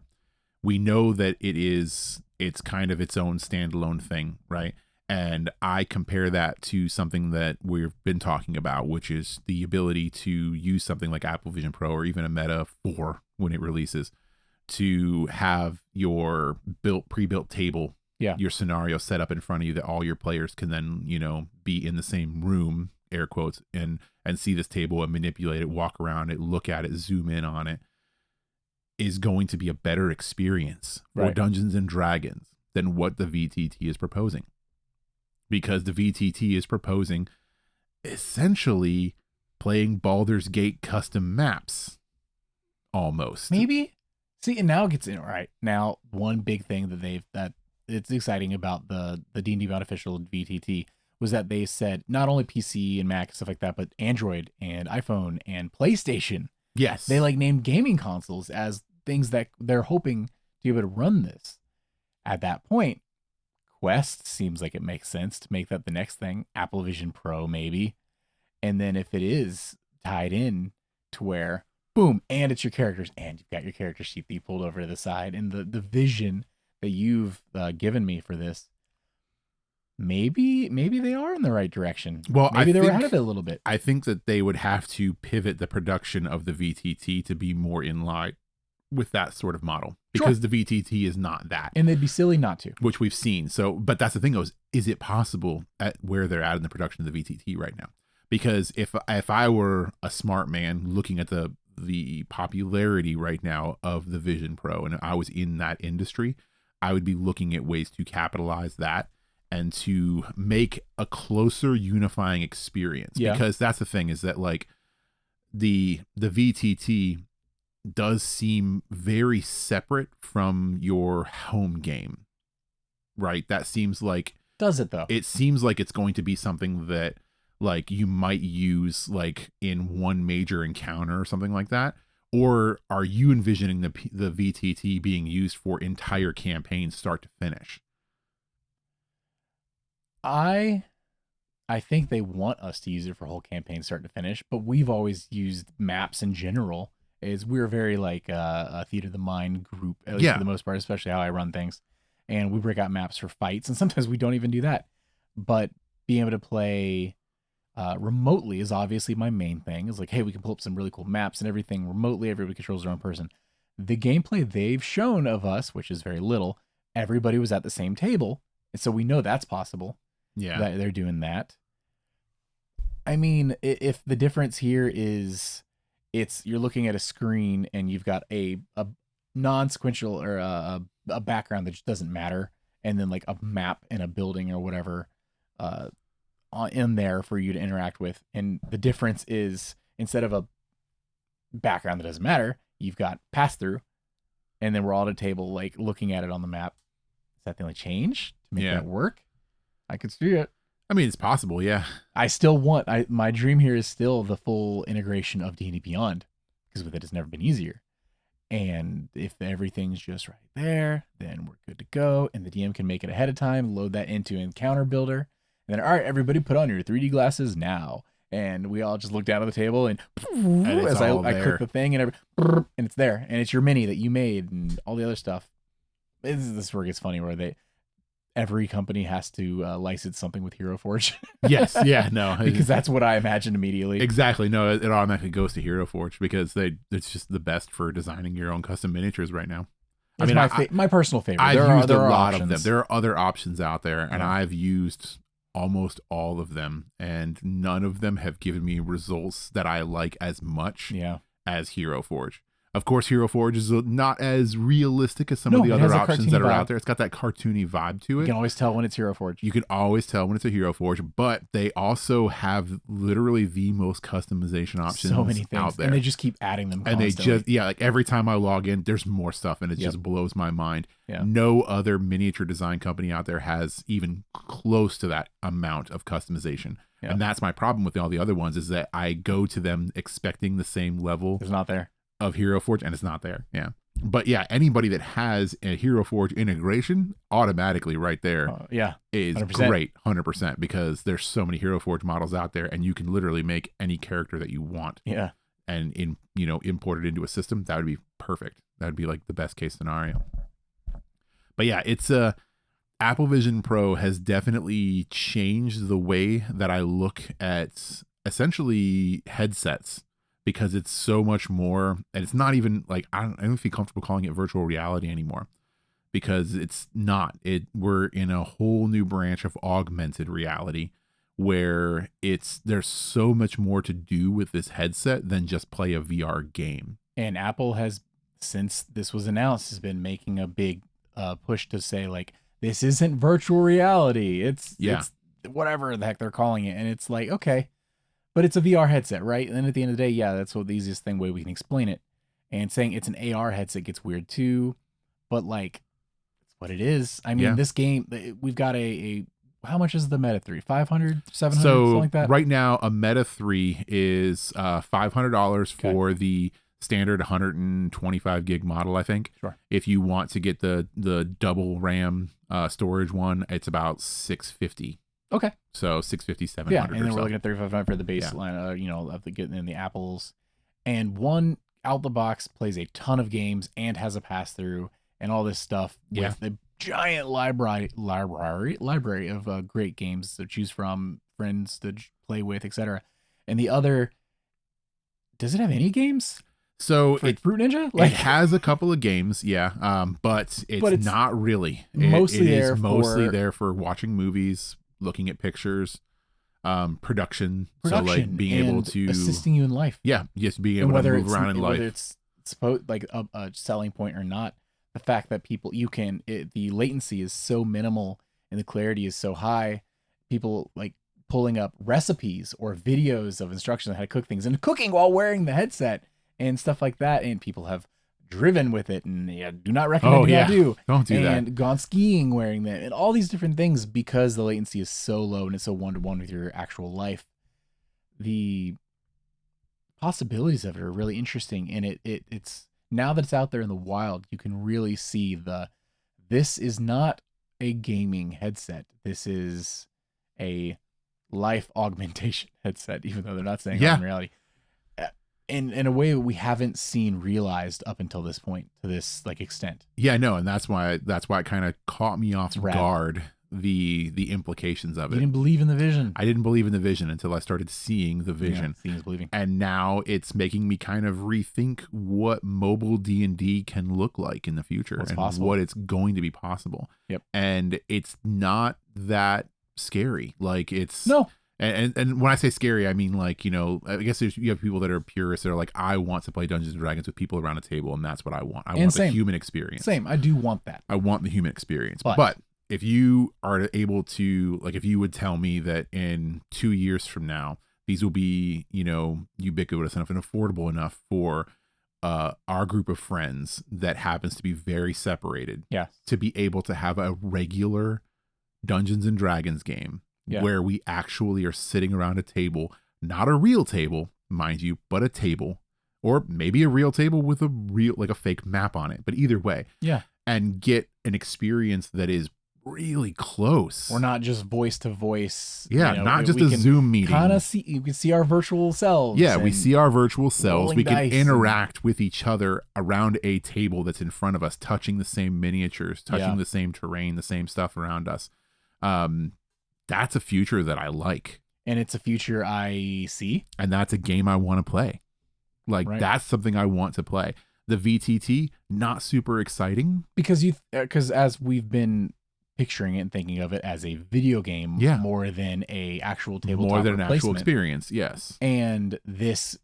we know that it's kind of its own standalone thing, right? And I compare that to something that we've been talking about, which is the ability to use something like Apple Vision Pro or even a Meta 4 when it releases, to have your pre-built table, your scenario set up in front of you that all your players can then, be in the same room, air quotes, and see this table and manipulate it, walk around it, look at it, zoom in on it, is going to be a better experience for Dungeons and Dragons than what the VTT is proposing. because the VTT is proposing essentially playing Baldur's Gate custom maps almost. Maybe. See, and now it gets in right now. One big thing that it's exciting about the D&D Beyond official VTT was that they said not only PC and Mac and stuff like that, but Android and iPhone and PlayStation. Yes. They like named gaming consoles as things that they're hoping to be able to run this. At that point, Quest seems like it makes sense to make that the next thing. Apple Vision Pro maybe, and then if it is tied in to where boom, and it's your characters, and you've got your character sheet that you pulled over to the side, and the vision that you've given me for this. Maybe they are in the right direction. Well, maybe they were ahead of it a little bit. I think that they would have to pivot the production of the VTT to be more in line with that sort of model, because the VTT is not that, and they'd be silly not to, which we've seen. So, but that's the thing, is it possible at where they're at in the production of the VTT right now? Because if I were a smart man looking at the popularity right now of the Vision Pro, and I was in that industry, I would be looking at ways to capitalize that and to make a closer unifying experience. Yeah. Because that's the thing, is that like the VTT does seem very separate from your home game, right? That seems like, does it though? It seems like it's going to be something that like you might use like in one major encounter or something like that. Or are you envisioning the VTT being used for entire campaigns start to finish? I think they want us to use it for whole campaign start to finish, but we've always used maps in general. Is we're very like a theater of the mind group, at least for the most part, especially how I run things. And we break out maps for fights, and sometimes we don't even do that. But being able to play remotely is obviously my main thing. Is like, hey, we can pull up some really cool maps and everything remotely. Everybody controls their own person. The gameplay they've shown of us, which is very little, everybody was at the same table, and so we know that's possible. Yeah, that they're doing that. I mean, if the difference here is you're looking at a screen and you've got a non-sequential or a background that just doesn't matter, and then like a map in a building or whatever in there for you to interact with, and the difference is instead of a background that doesn't matter, you've got pass through, and then we're all at a table like looking at it on the map. Is that the only change to make that work? I could see it. I mean, it's possible, yeah. I still want, my dream here is still the full integration of D&D Beyond, because with it, it's never been easier. And if everything's just right there, then we're good to go. And the DM can make it ahead of time, load that into Encounter Builder. And then, all right, everybody put on your 3D glasses now. And we all just look down at the table and as I click the thing and it's there. And it's your mini that you made and all the other stuff. This is where it gets funny, where every company has to license something with Hero Forge. Yes, yeah, no. Because that's what I imagined immediately. Exactly. No, it automatically goes to Hero Forge because it's just the best for designing your own custom miniatures right now. It's my personal favorite. I've used a lot of them. There are other options out there, and I've used almost all of them, and none of them have given me results that I like as much as Hero Forge. Of course, Hero Forge is not as realistic as some of the other options that are out there. It's got that cartoony vibe to it. You can always tell when it's Hero Forge. You can always tell when it's a Hero Forge, but they also have literally the most customization options so many things out there. And they just keep adding them constantly. And they just, like every time I log in, there's more stuff, and it just blows my mind. Yeah. No other miniature design company out there has even close to that amount of customization. Yeah. And that's my problem with all the other ones, is that I go to them expecting the same level. It's not there. Of Hero Forge, and it's not there. Yeah. But yeah, anybody that has a Hero Forge integration automatically right there is 100%. Great, 100%, because there's so many Hero Forge models out there, and you can literally make any character that you want. Yeah. And import it into a system. That would be perfect. That would be like the best case scenario. But yeah, it's Apple Vision Pro has definitely changed the way that I look at essentially headsets, because it's so much more, and it's not even like, I don't feel comfortable calling it virtual reality anymore, because it's not. We're in a whole new branch of augmented reality, where there's so much more to do with this headset than just play a VR game. And Apple has, since this was announced, has been making a big push to say like, this isn't virtual reality. It's whatever the heck they're calling it. And it's like, okay, but it's a VR headset, right? And then at the end of the day, yeah, that's what the easiest way we can explain it. And saying it's an AR headset gets weird too, but like, it's what it is. I mean, Yeah. this game, we've got a how much is the Meta 3? 500, 700, something So like that? right now, a Meta 3 is $500 Okay. for the standard 125 gig model, I think. Sure. If you want to get the double RAM storage one, it's about $650. Okay. So $650, $700. Yeah, and then or we're so. looking at $3,500 for the baseline, you know, of the getting in the Apples. And one out the box plays a ton of games and has a pass through and all this stuff with a giant library of great games to choose from, friends to play with, etc. And the other, does it have any games? So For Fruit Ninja? It has a couple of games, yeah, but it's not really. Mostly it is mostly there for watching movies, looking at pictures, production. So like being able to assisting you in life. Yeah, just being able to move around in life. Whether it's supposed like a selling point or not, the fact that the latency is so minimal and the clarity is so high, people like pulling up recipes or videos of instructions on how to cook things and cooking while wearing the headset and stuff like that. And people have driven with it and do not recommend don't do that. And gone skiing wearing that and all these different things because the latency is so low and it's so one-to-one with your actual life. The possibilities of it are really interesting, and it's now that it's out there in the wild, you can really see this is not a gaming headset. This is a life augmentation headset, even though they're not saying in reality. In a way that we haven't seen realized up until this point to this like extent. Yeah, no, and that's why it kind of caught me off guard, the implications of it. You didn't believe in the vision. I didn't believe in the vision until I started seeing the vision. Yeah, seeing is believing. And now it's making me kind of rethink what mobile D&D can look like in the future what it's going to be possible. Yep. And it's not that scary. Like it's no. And when I say scary, I mean like, you know, I guess you have people that are purists that are like, I want to play Dungeons and Dragons with people around a table, and that's what I want. I want the human experience. Same. I do want that. I want the human experience. But if you are able to, like, if you would tell me that in 2 years from now, these will be, you know, ubiquitous enough and affordable enough for our group of friends that happens to be very separated, to be able to have a regular Dungeons and Dragons game where we actually are sitting around a table, not a real table, mind you, but a table, or maybe a real table with a real, like a fake map on it, but either way, and get an experience that is really close. We're not just voice to voice. Not just a Zoom meeting. You can see our virtual selves. Yeah, we see our virtual selves. We can interact with each other around a table that's in front of us, touching the same miniatures, touching the same terrain, the same stuff around us. That's a future that I like. And it's a future I see. And that's a game I want to play. Like, that's something I want to play. The VTT, not super exciting. Because as we've been picturing it and thinking of it as a video game more than a actual tabletop more than an actual experience, yes. And this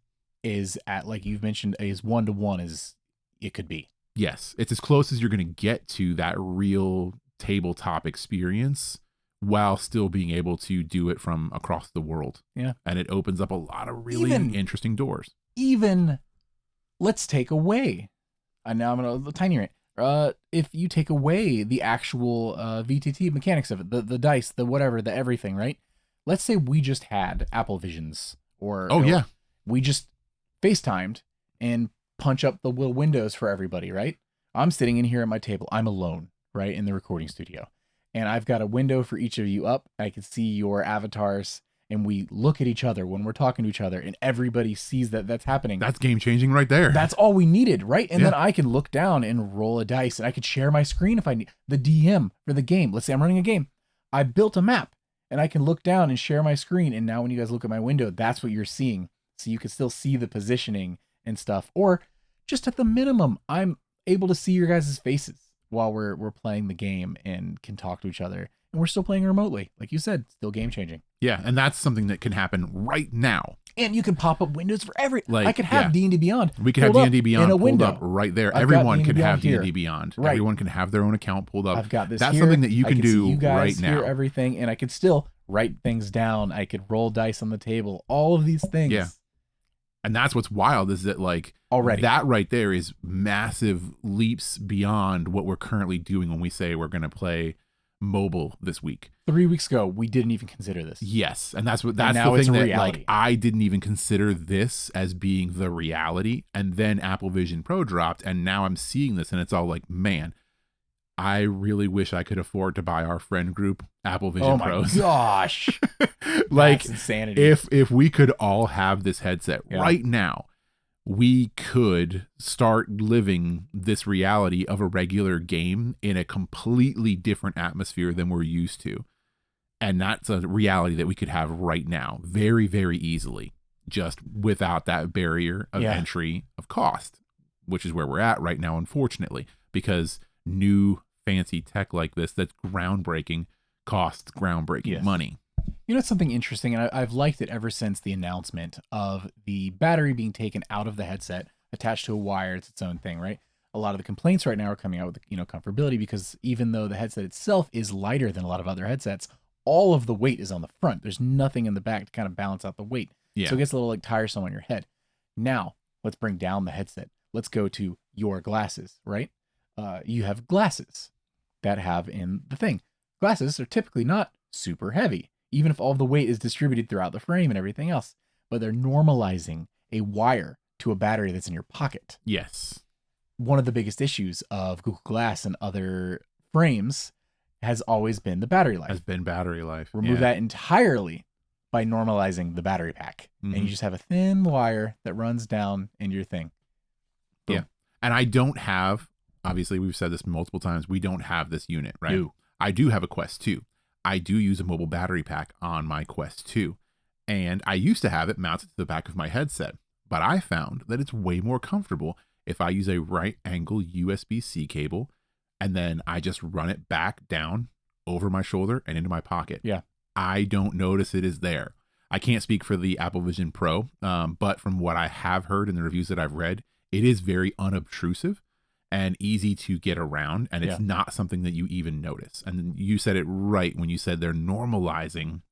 is at, like you've mentioned, as one-to-one as it could be. Yes, it's as close as you're going to get to that real tabletop experience while still being able to do it from across the world. Yeah. And it opens up a lot of really interesting doors. Even, let's take away, and now I'm going to tiny rant. If you take away the actual VTT mechanics of it, the dice, the whatever, the everything, right? Let's say we just had Apple Visions or we just FaceTimed and punch up the little windows for everybody, right? I'm sitting in here at my table. I'm alone, right, in the recording studio. And I've got a window for each of you up. I can see your avatars, and we look at each other when we're talking to each other, and everybody sees that that's happening. That's game changing right there. That's all we needed, right? And then I can look down and roll a dice, and I could share my screen if I need. The DM for the game. Let's say I'm running a game. I built a map, and I can look down and share my screen. And now when you guys look at my window, that's what you're seeing. So you can still see the positioning and stuff. Or just at the minimum, I'm able to see your guys' faces while we're playing the game and can talk to each other and we're still playing remotely. Like you said, still game changing. Yeah, and that's something that can happen right now. And you can pop up windows for every. Like, I could have D&D Beyond. We can have D&D Beyond in a pulled window. up right there. I've got Everyone D&D can Beyond have here. D&D Beyond. Right. Everyone can have their own account pulled up. I've got this. That's here. something that you can do see you guys right now. hear everything, and I could still write things down. I could roll dice on the table. All of these things. Yeah. And that's what's wild is that like already that right there is massive leaps beyond what we're currently doing when we say we're going to play mobile this week. 3 weeks ago, we didn't even consider this. Yes, and that's the now thing that reality. like I didn't even consider this as being the reality, and then Apple Vision Pro dropped, and now I'm seeing this, and it's all like, man, I really wish I could afford to buy our friend group Apple Vision Pros. Oh my gosh, like that's insanity. If we could all have this headset right now, we could start living this reality of a regular game in a completely different atmosphere than we're used to. And that's a reality that we could have right now very, very easily, just without that barrier of entry of cost, which is where we're at right now, unfortunately, because new fancy tech like this that's groundbreaking costs groundbreaking money. You know, it's something interesting, and I've liked it ever since the announcement of the battery being taken out of the headset, attached to a wire. It's its own thing, right? A lot of the complaints right now are coming out with, comfortability, because even though the headset itself is lighter than a lot of other headsets, all of the weight is on the front. There's nothing in the back to kind of balance out the weight. Yeah. So it gets a little like tiresome on your head. Now, let's bring down the headset. Let's go to your glasses, right? You have glasses that have in the thing. Glasses are typically not super heavy, even if all of the weight is distributed throughout the frame and everything else, but they're normalizing a wire to a battery that's in your pocket. Yes. One of the biggest issues of Google Glass and other frames has always been the battery life. Remove that entirely by normalizing the battery pack. And you just have a thin wire that runs down in your thing. Boom. Yeah. And I don't have, obviously we've said this multiple times, we don't have this unit, right? No. I do have a Quest 2. I do use a mobile battery pack on my Quest 2. And I used to have it mounted to the back of my headset, but I found that it's way more comfortable if I use a right angle USB-C cable and then I just run it back down over my shoulder and into my pocket. Yeah. I don't notice it is there. I can't speak for the Apple Vision Pro, but from what I have heard in the reviews that I've read, it is very unobtrusive and easy to get around, and it's not something that you even notice. And you said it right when you said they're normalizing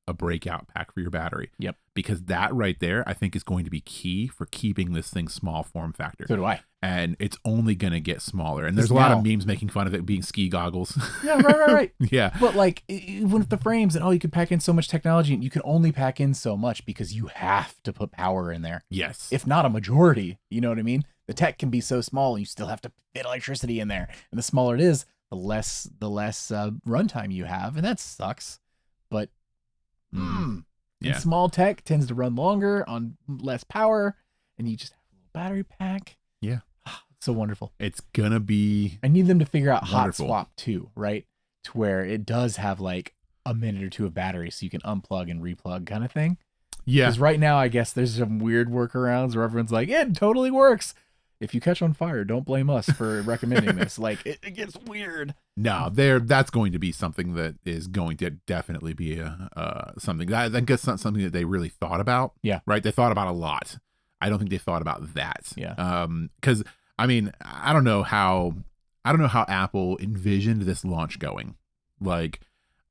a breakout pack for your battery. Yep. Because that right there, I think, is going to be key for keeping this thing small form factor. So do I. And it's only going to get smaller. And there's a lot of memes making fun of it being ski goggles. Yeah, right. Yeah. But like, even with the frames and, you can pack in so much technology, and you can only pack in so much because you have to put power in there. Yes. If not a majority, you know what I mean? The tech can be so small, and you still have to fit electricity in there. And the smaller it is, the less runtime you have. And that sucks. But and small tech tends to run longer on less power, and you just have a little battery pack. Yeah. So wonderful. It's gonna be I need them to figure out wonderful. hot swap too, right? To where it does have like a minute or two of battery, so you can unplug and replug kind of thing. Yeah. Because right now, I guess there's some weird workarounds where everyone's like, it totally works. If you catch on fire, don't blame us for recommending this. Like, it gets weird. No, that's going to be something that is going to definitely be something. I think it's not something that they really thought about. Yeah. Right. They thought about a lot. I don't think they thought about that. Yeah. Because I mean, I don't know how Apple envisioned this launch going. Like,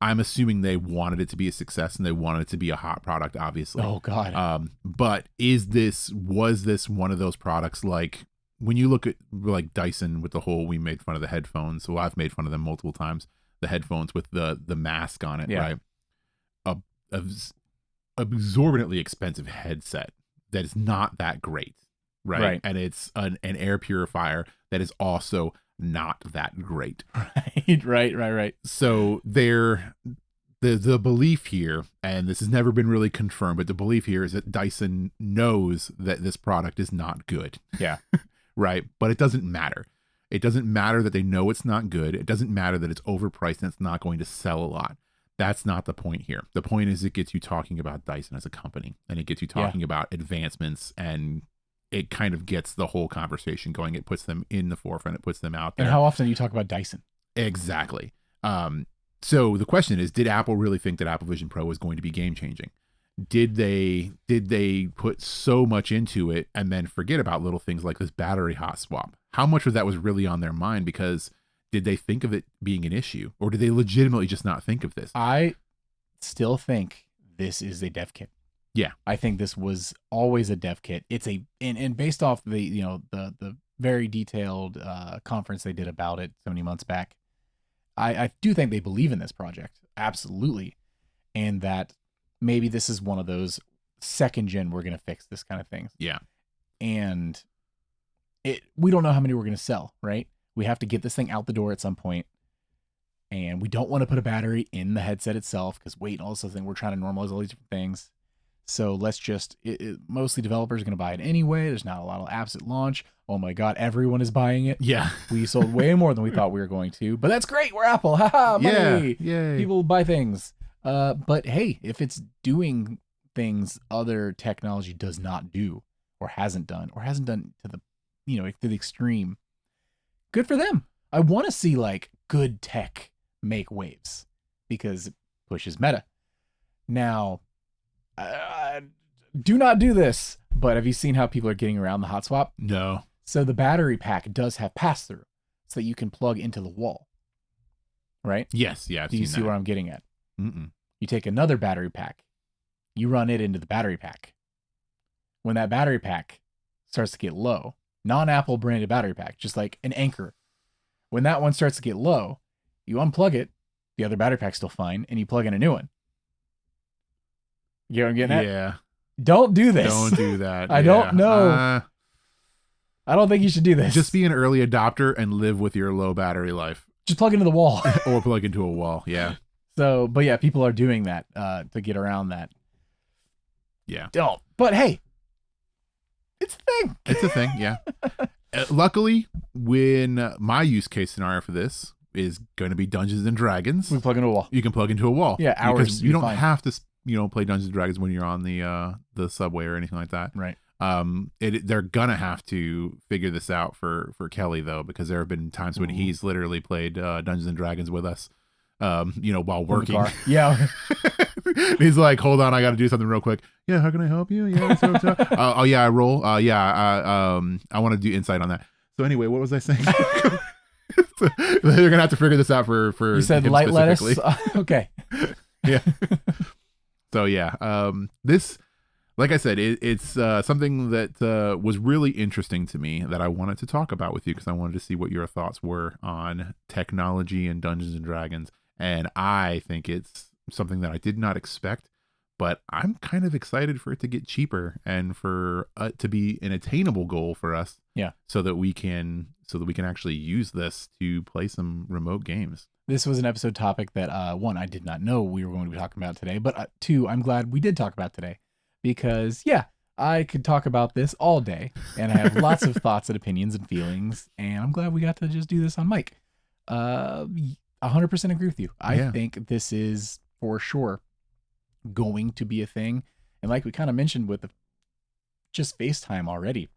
I'm assuming they wanted it to be a success and they wanted it to be a hot product, obviously. Oh God. But was this one of those products, like when you look at like Dyson with the whole, we made fun of the headphones. So I've made fun of them multiple times. The headphones with the mask on it, right? A exorbitantly expensive headset that is not that great, right? And it's an air purifier that is also not that great. Right. So the belief here, and this has never been really confirmed, but the belief here is that Dyson knows that this product is not good. Yeah. Right. But it doesn't matter. It doesn't matter that they know it's not good. It doesn't matter that it's overpriced and it's not going to sell a lot. That's not the point here. The point is it gets you talking about Dyson as a company, and it gets you talking about advancements, and it kind of gets the whole conversation going. It puts them in the forefront. It puts them out there. And how often do you talk about Dyson? Exactly. So the question is, did Apple really think that Apple Vision Pro was going to be game changing? Did they put so much into it and then forget about little things like this battery hot swap? How much of that was really on their mind? Because did they think of it being an issue, or did they legitimately just not think of this? I still think this is a dev kit. Yeah. I think this was always a dev kit. It's and based off the, the very detailed conference they did about it so many months back, I do think they believe in this project. Absolutely. And that maybe this is one of those second gen, we're going to fix this kind of things. Yeah. And we don't know how many we're going to sell, right? We have to get this thing out the door at some point. And we don't want to put a battery in the headset itself because weight and all this other thing. We're trying to normalize all these different things. So let's just, mostly developers are going to buy it anyway. There's not a lot of apps at launch. Oh my God, everyone is buying it. Yeah. We sold way more than we thought we were going to, but that's great. We're Apple. Haha, money. Yeah. Yay. People buy things. But hey, if it's doing things other technology does not do or hasn't done to the, to the extreme, good for them. I want to see like good tech make waves because it pushes meta. Now, do not do this, but have you seen how people are getting around the hot swap? No. So the battery pack does have pass through so that you can plug into the wall, right? Yes. Yeah. Do you see where I'm getting at? Mm-mm. You take another battery pack, you run it into the battery pack. When that battery pack starts to get low, non-Apple branded battery pack, just like an Anchor. When that one starts to get low, you unplug it, the other battery pack's still fine, and you plug in a new one. You know what I'm getting at? Yeah. Don't do this. Don't do that. I don't know. I don't think you should do this. Just be an early adopter and live with your low battery life. Just plug into the wall. Or plug into a wall. Yeah. So, but yeah, people are doing that to get around that. Yeah. Don't. But hey, it's a thing. It's a thing. Yeah. Luckily, when my use case scenario for this is going to be Dungeons and Dragons, We plug into a wall. you can plug into a wall. Yeah, hours. Because you don't fine. have to, play Dungeons and Dragons when you're on the subway or anything like that. Right. They're gonna have to figure this out for Kelly though, because there have been times when he's literally played Dungeons and Dragons with us, while working. Yeah. He's like, hold on, I got to do something real quick. Yeah, how can I help you? Yeah, so. Oh yeah, I roll. I want to do insight on that. So anyway, what was I saying? So, they're gonna have to figure this out for You said light lettuce. Okay. Yeah. So yeah, this, like I said, it's something that was really interesting to me that I wanted to talk about with you because I wanted to see what your thoughts were on technology and Dungeons and Dragons. And I think it's something that I did not expect, but I'm kind of excited for it to get cheaper and for it to be an attainable goal for us. Yeah. So that we can actually use this to play some remote games. This was an episode topic that one, I did not know we were going to be talking about today, but two, I'm glad we did talk about today because yeah, I could talk about this all day and I have lots of thoughts and opinions and feelings, and I'm glad we got to just do this on mic. 100% agree with you. I think this is for sure going to be a thing. And like we kind of mentioned with just FaceTime already.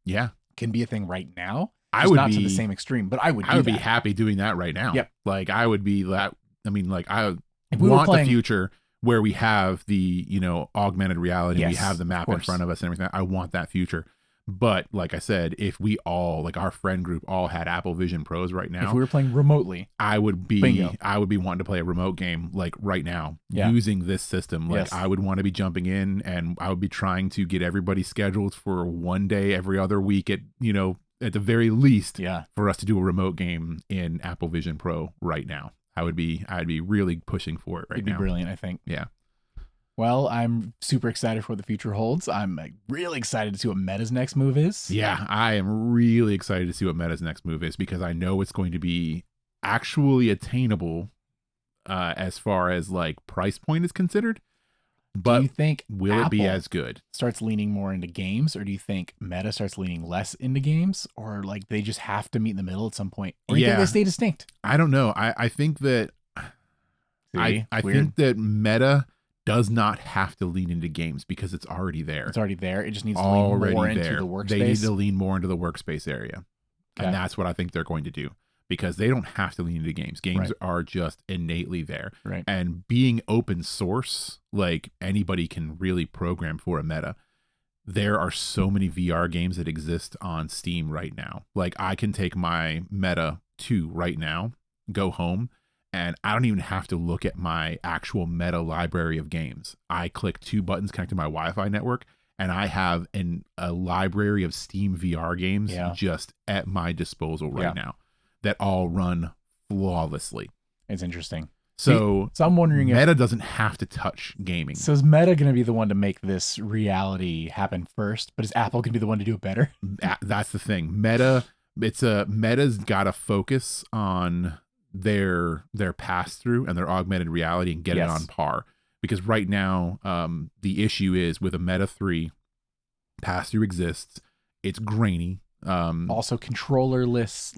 Yeah. Can be a thing right now. I would not be to the same extreme, but I would be happy doing that right now. Yep. Like I would be that. I mean, like I we want the future where we have the, augmented reality, yes, we have the map in front of us and everything. I want that future. But like I said, if we all, like our friend group all had Apple Vision Pros right now, if we were playing remotely, I would be wanting to play a remote game like right now using this system. Like I would want to be jumping in and I would be trying to get everybody scheduled for one day every other week at the very least for us to do a remote game in Apple Vision Pro right now. I'd be really pushing for it It'd now. be brilliant, I think. Yeah. Well, I'm super excited for what the future holds. I'm really excited to see what Meta's next move is. Yeah, I am really excited to see what Meta's next move is because I know it's going to be actually attainable as far as like price point is considered. But do you think will Apple it be as good? Starts leaning more into games, or do you think Meta starts leaning less into games, or like they just have to meet in the middle at some point? Or do you think they stay distinct? I don't know. I think that I think that Meta does not have to lean into games because it's already there. It's already there. It just needs to lean more into the workspace. They need to lean more into the workspace area. Okay. And that's what I think they're going to do. because they don't have to lean into games. Games Right. are just innately there. Right. And being open source, like anybody can really program for a meta. There are so many VR games that exist on Steam right now. Like I can take my Meta 2 right now, go home, and I don't even have to look at my actual Meta library of games. I click 2 buttons connected to my Wi-Fi network, and I have a library of Steam VR games just at my disposal right now that all run flawlessly. It's interesting. So I'm wondering Meta doesn't have to touch gaming. So is Meta going to be the one to make this reality happen first, but is Apple going to be the one to do it better? That's the thing. Meta's got to focus on their pass-through and their augmented reality and get it on par. Because right now, the issue is with a Meta 3, pass-through exists. It's grainy. Also controllerless.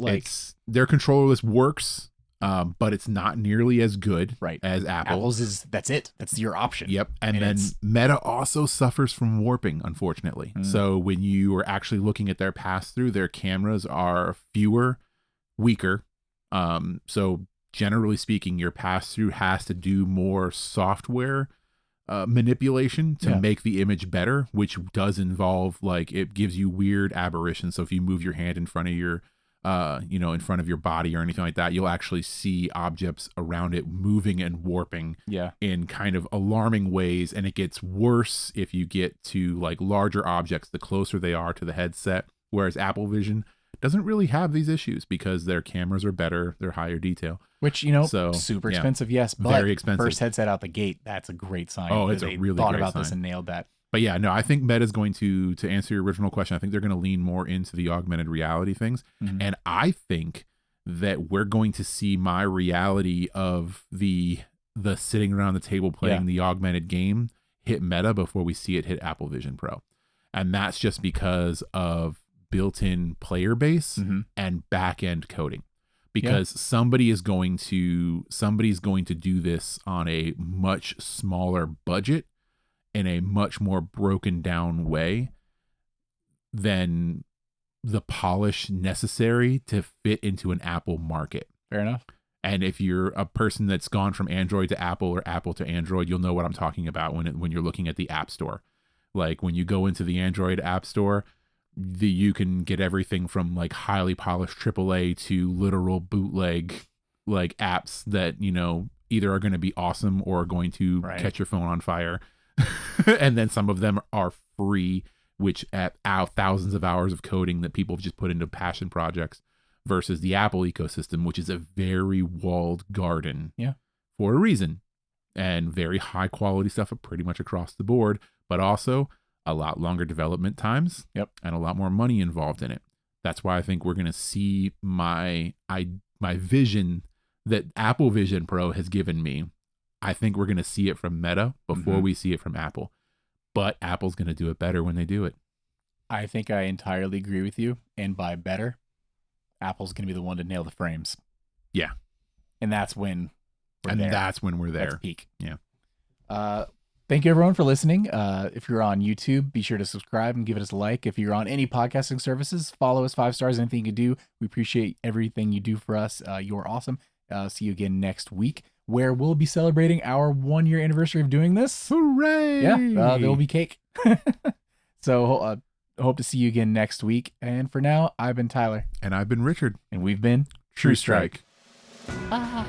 Their controllerless works, but it's not nearly as good as Apple. Apple's that's it. That's your option. Yep. And then Meta also suffers from warping, unfortunately. So when you are actually looking at their pass-through, their cameras are fewer, weaker. So generally speaking, your pass-through has to do more software manipulation to make the image better, which does involve, like, it gives you weird aberrations. So if you move your hand in front of your in front of your body or anything like that, you'll actually see objects around it moving and warping in kind of alarming ways. And it gets worse if you get to like larger objects, the closer they are to the headset, whereas Apple Vision doesn't really have these issues because their cameras are better, they're higher detail. Which, super expensive, yes, but very expensive. First headset out the gate, that's a great sign. Oh, it's a really thought great about sign. This and nailed that. But yeah, no, I think Meta's going to answer your original question. I think they're going to lean more into the augmented reality things. And I think that we're going to see my reality of the sitting around the table playing the augmented game hit Meta before we see it hit Apple Vision Pro. And that's just because of built-in player base and back-end coding. Because somebody's going to do this on a much smaller budget in a much more broken down way than the polish necessary to fit into an Apple market. Fair enough. And if you're a person that's gone from Android to Apple or Apple to Android, you'll know what I'm talking about when you're looking at the App Store. Like when you go into the Android App Store, you can get everything from like highly polished AAA to literal bootleg like apps that, either are going to be awesome or are going to catch your phone on fire. And then some of them are free, which at thousands of hours of coding that people have just put into passion projects, versus the Apple ecosystem, which is a very walled garden for a reason, and very high quality stuff pretty much across the board, but also a lot longer development times and a lot more money involved in it. That's why I think we're going to see my vision that Apple Vision Pro has given me. I think we're going to see it from Meta before we see it from Apple. But Apple's going to do it better when they do it. I think I entirely agree with you. And by better, Apple's going to be the one to nail the frames. Yeah. And that's when we're there. That's when we're there. That's peak. Yeah. Thank you, everyone, for listening. If you're on YouTube, be sure to subscribe and give us a like. If you're on any podcasting services, follow us 5 stars. Anything you can do. We appreciate everything you do for us. You're awesome. See you again next week, where we'll be celebrating our 1-year anniversary of doing this. Hooray! Yeah, there will be cake. So hope to see you again next week. And for now, I've been Tyler. And I've been Richard. And we've been True Strike. Bye.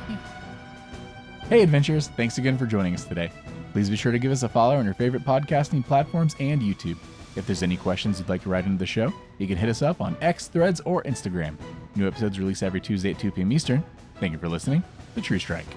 Hey, adventurers. Thanks again for joining us today. Please be sure to give us a follow on your favorite podcasting platforms and YouTube. If there's any questions you'd like to write into the show, you can hit us up on X, Threads, or Instagram. New episodes release every Tuesday at 2 p.m. Eastern. Thank you for listening to True Strike.